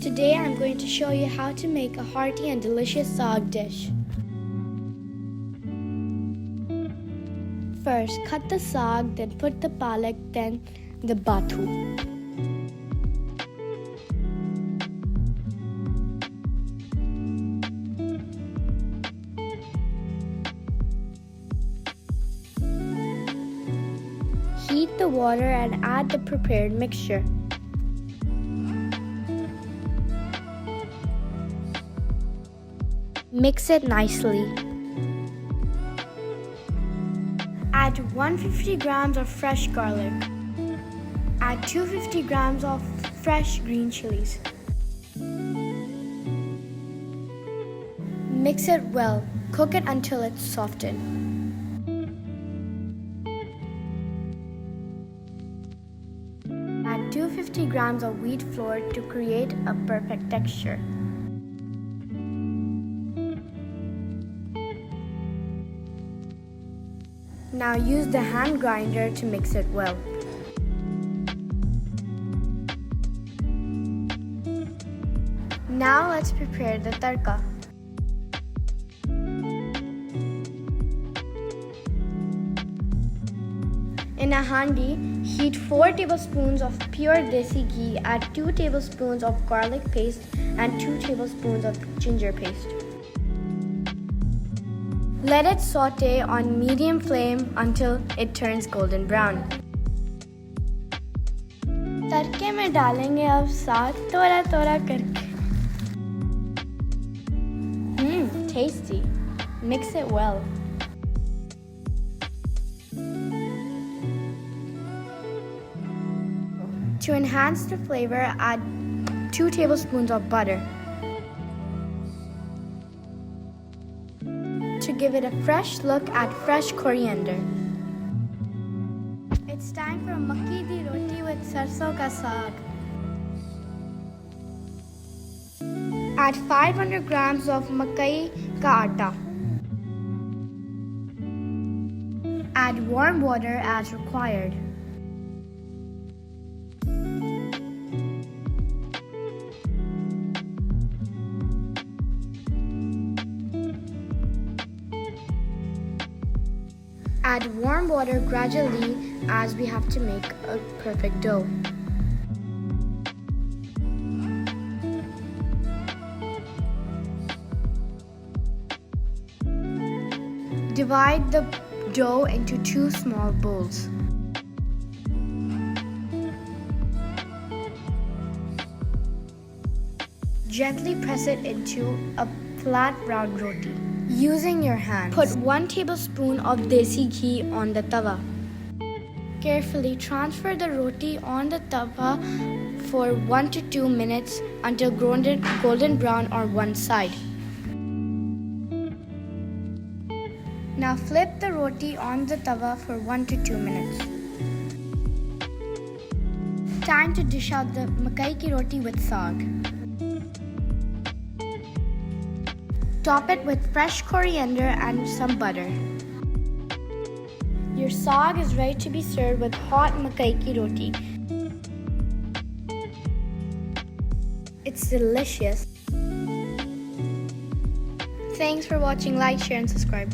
Today I'm going to show you how to make a hearty and delicious saag dish. First, cut the saag, then put the palak, then the bathu. Heat the water and add the prepared mixture. Mix it nicely. Add 150 grams of fresh garlic. Add 250 grams of fresh green chilies. Mix it well. Cook it until it's softened. Add 250 grams of wheat flour to create a perfect texture. Now use the hand grinder to mix it well. Now let's prepare the tadka. In a handi, heat 4 tablespoons of pure desi ghee, add 2 tablespoons of garlic paste and 2 tablespoons of ginger paste. Let it saute on medium flame until it turns golden brown. तड़के में डालेंगे अब साग थोड़ा थोड़ा करके. Tasty. Mix it well. To enhance the flavor, add 2 tablespoons of butter. To give it a fresh look, add fresh coriander. It's time for Makki di roti with sarson ka saag. Add 500 grams of Makki ka atta. Add warm water as required. Add warm water gradually as we have to make a perfect dough. Divide the dough into 2 small bowls. Gently press it into a flat round roti. Using your hands, put 1 tablespoon of desi ghee on the tawa. Carefully transfer the roti on the tawa for 1 to 2 minutes until golden brown on one side. Now flip the roti on the tawa for 1 to 2 minutes. Time to dish out the Makki ki roti with saag. Top it with fresh coriander and some butter. Your saag is ready to be served with hot Makki ki roti. It's delicious. Thanks for watching. Like, share, and subscribe.